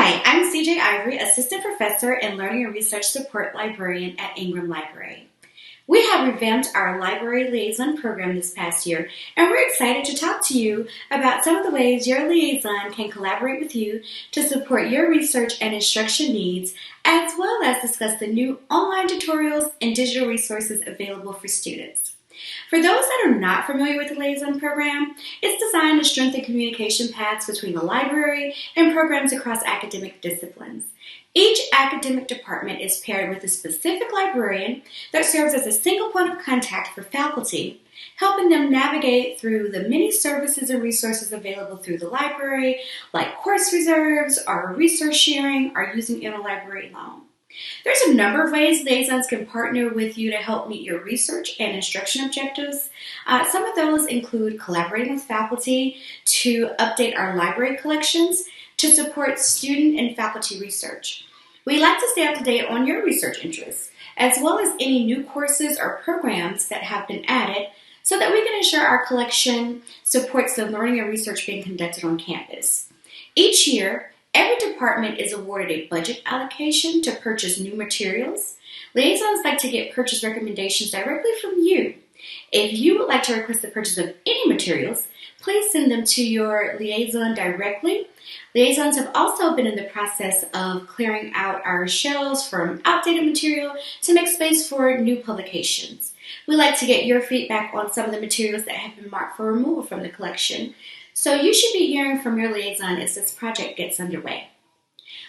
Hi, I'm CJ Ivory, Assistant Professor and Learning and Research Support Librarian at Ingram Library. We have revamped our Library Liaison program this past year, and we're excited to talk to you about some of the ways your liaison can collaborate with you to support your research and instruction needs, as well as discuss the new online tutorials and digital resources available for students. For those that are not familiar with the Liaison program, it's designed to strengthen communication paths between the library and programs across academic disciplines. Each academic department is paired with a specific librarian that serves as a single point of contact for faculty, helping them navigate through the many services and resources available through the library, like course reserves, or resource sharing, or using interlibrary loan. There's a number of ways liaisons can partner with you to help meet your research and instruction objectives. Some of those include collaborating with faculty to update our library collections to support student and faculty research. We like to stay up to date on your research interests, as well as any new courses or programs that have been added, so that we can ensure our collection supports the learning and research being conducted on campus. Each year, every department is awarded a budget allocation to purchase new materials. Liaisons like to get purchase recommendations directly from you. If you would like to request the purchase of any materials, please send them to your liaison directly. Liaisons have also been in the process of clearing out our shelves from outdated material to make space for new publications. We like to get your feedback on some of the materials that have been marked for removal from the collection, so you should be hearing from your liaison as this project gets underway.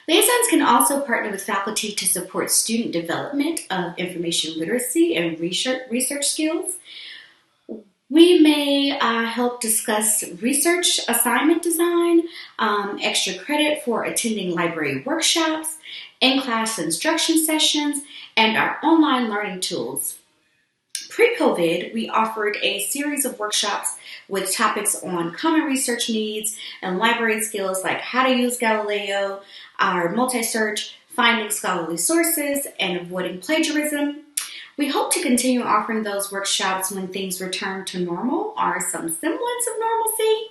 Liaisons can also partner with faculty to support student development of information literacy and research skills. We may help discuss research assignment design, extra credit for attending library workshops, in-class instruction sessions, and our online learning tools. Pre-COVID, we offered a series of workshops with topics on common research needs and library skills like how to use Galileo, our multi-search, finding scholarly sources, and avoiding plagiarism. We hope to continue offering those workshops when things return to normal or some semblance of normalcy.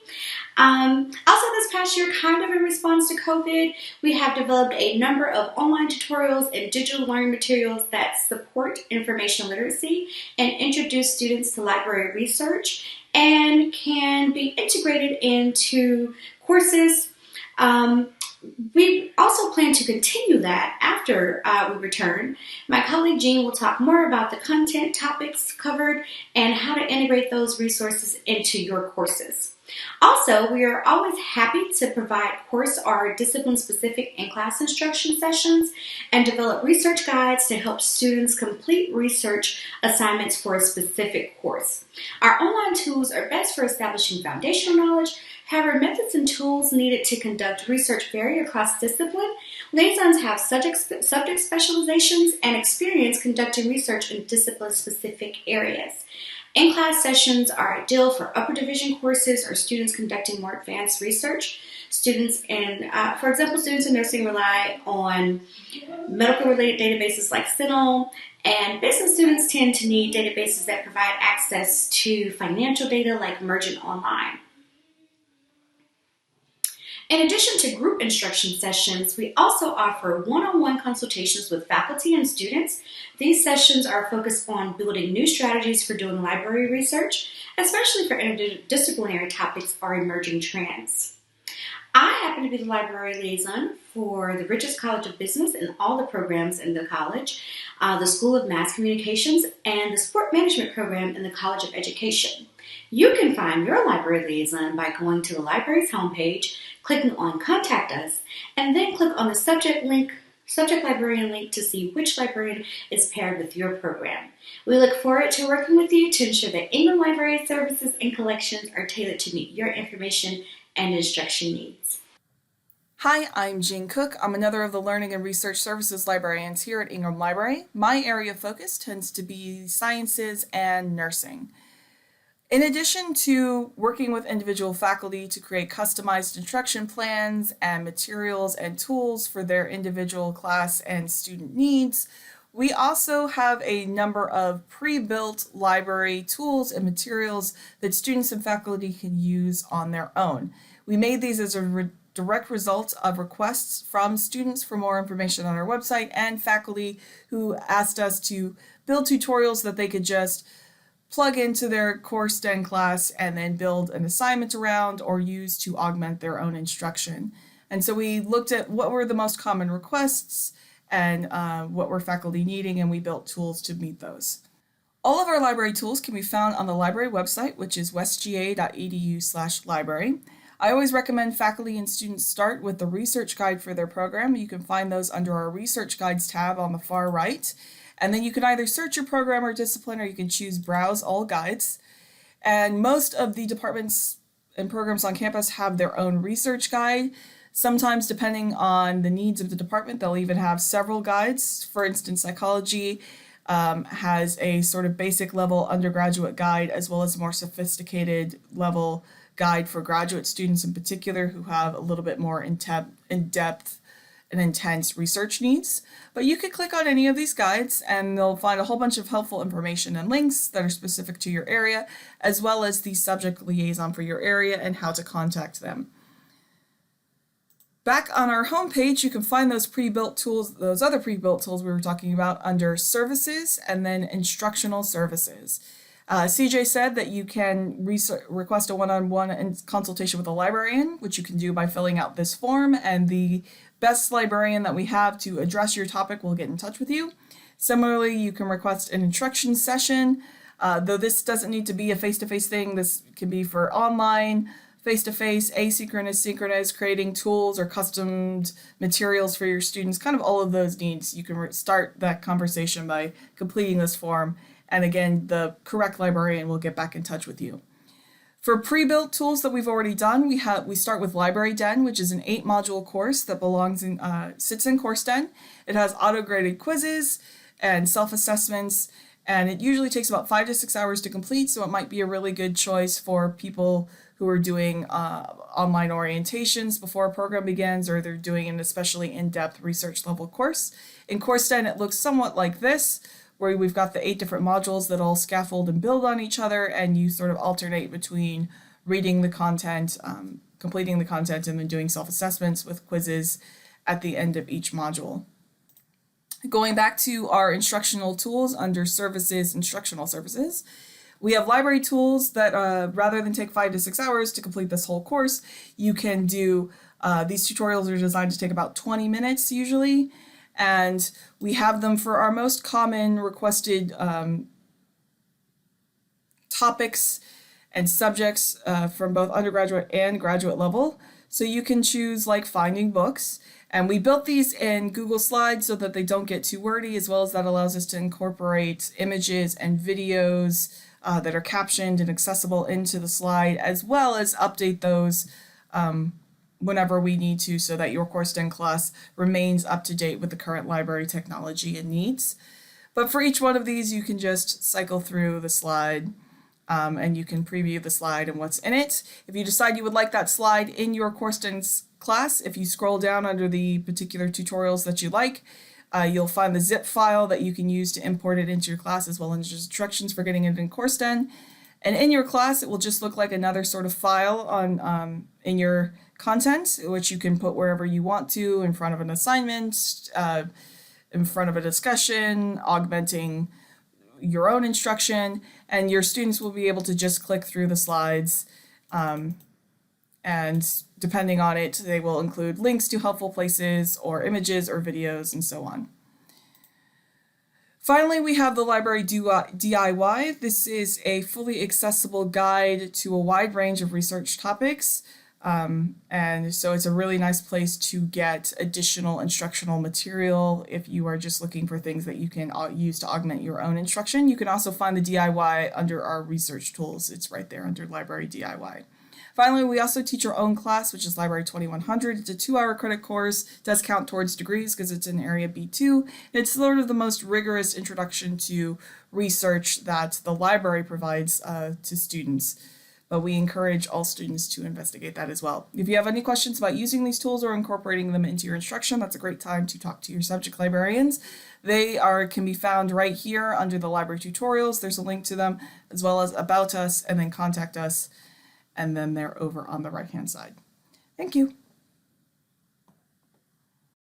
Also, this past year, kind of in response to COVID, we have developed a number of online tutorials and digital learning materials that support information literacy and introduce students to library research and can be integrated into courses. We also plan to continue that after we return. My colleague Jean will talk more about the content topics covered and how to integrate those resources into your courses. Also, we are always happy to provide course or discipline-specific in-class instruction sessions and develop research guides to help students complete research assignments for a specific course. Our online tools are best for establishing foundational knowledge. However, methods and tools needed to conduct research vary across discipline. Liaisons have subject specializations and experience conducting research in discipline-specific areas. In-class sessions are ideal for upper division courses or students conducting more advanced research. Students in nursing rely on medical-related databases like CINAHL, and business students tend to need databases that provide access to financial data like Mergent Online. In addition to group instruction sessions, we also offer one-on-one consultations with faculty and students. These sessions are focused on building new strategies for doing library research, especially for interdisciplinary topics or emerging trends. I happen to be the library liaison for the Richards College of Business and all the programs in the college, the School of Mass Communications, and the Sport Management program in the College of Education. You can find your library liaison by going to the library's homepage, clicking on Contact Us, and then click on the subject librarian link to see which librarian is paired with your program. We look forward to working with you to ensure that Ingram Library services and collections are tailored to meet your information and instruction needs. Hi, I'm Jean Cook. I'm another of the Learning and Research Services librarians here at Ingram Library. My area of focus tends to be sciences and nursing. In addition to working with individual faculty to create customized instruction plans and materials and tools for their individual class and student needs, we also have a number of pre-built library tools and materials that students and faculty can use on their own. We made these as a direct result of requests from students for more information on our website and faculty who asked us to build tutorials that they could just plug into their CourseDen class and then build an assignment around or use to augment their own instruction. And so we looked at what were the most common requests and what were faculty needing, and we built tools to meet those. All of our library tools can be found on the library website, which is westga.edu/library. I always recommend faculty and students start with the research guide for their program. You can find those under our research guides tab on the far right. And then you can either search your program or discipline, or you can choose browse all guides. And most of the departments and programs on campus have their own research guide. Sometimes, depending on the needs of the department, they'll even have several guides. For instance, psychology has a sort of basic level undergraduate guide, as well as a more sophisticated level guide for graduate students in particular who have a little bit more in-depth and intense research needs. But you could click on any of these guides and they'll find a whole bunch of helpful information and links that are specific to your area, as well as the subject liaison for your area and how to contact them. Back on our homepage, you can find those pre-built tools, those other pre-built tools we were talking about, under services and then instructional services. CJ said that you can request a one-on-one consultation with a librarian, which you can do by filling out this form, and the best librarian that we have to address your topic will get in touch with you. Similarly, you can request an instruction session, though this doesn't need to be a face-to-face thing. This can be for online, face-to-face, asynchronous, synchronous, creating tools or customed materials for your students, kind of all of those needs. You can start that conversation by completing this form. And again, the correct librarian will get back in touch with you. For pre-built tools that we've already done, we start with LibraryDen, which is an 8-module course that sits in CourseDen. It has auto-graded quizzes and self-assessments, and it usually takes about 5 to 6 hours to complete, so it might be a really good choice for people who are doing online orientations before a program begins, or they're doing an especially in-depth research level course. In CourseDen, it looks somewhat like this, where we've got the 8 different modules that all scaffold and build on each other, and you sort of alternate between reading the content, completing the content, and then doing self-assessments with quizzes at the end of each module. Going back to our instructional tools under services, instructional services, we have library tools that rather than take 5 to 6 hours to complete this whole course, you can do, these tutorials are designed to take about 20 minutes usually, and we have them for our most common requested topics and subjects from both undergraduate and graduate level. So you can choose like finding books, and we built these in Google Slides so that they don't get too wordy, as well as that allows us to incorporate images and videos that are captioned and accessible into the slide, as well as update those whenever we need to, so that your CourseDen class remains up to date with the current library technology and needs. But for each one of these, you can just cycle through the slide and you can preview the slide and what's in it. If you decide you would like that slide in your CourseDen class, if you scroll down under the particular tutorials that you like, you'll find the zip file that you can use to import it into your class, as well as instructions for getting it in CourseDen. And in your class, it will just look like another sort of file on in your content, which you can put wherever you want to, in front of an assignment, in front of a discussion, augmenting your own instruction, and your students will be able to just click through the slides, and depending on it, they will include links to helpful places or images or videos and so on. Finally, we have the Library DIY. This is a fully accessible guide to a wide range of research topics. And so it's a really nice place to get additional instructional material if you are just looking for things that you can use to augment your own instruction. You can also find the DIY under our research tools. It's right there under Library DIY. Finally, we also teach our own class, which is Library 2100. It's a 2-hour credit course. It does count towards degrees because it's in Area B2. It's sort of the most rigorous introduction to research that the library provides to students. But we encourage all students to investigate that as well. If you have any questions about using these tools or incorporating them into your instruction, that's a great time to talk to your subject librarians. They can be found right here under the library tutorials. There's a link to them, as well as About Us, and then Contact Us, and then they're over on the right-hand side. Thank you.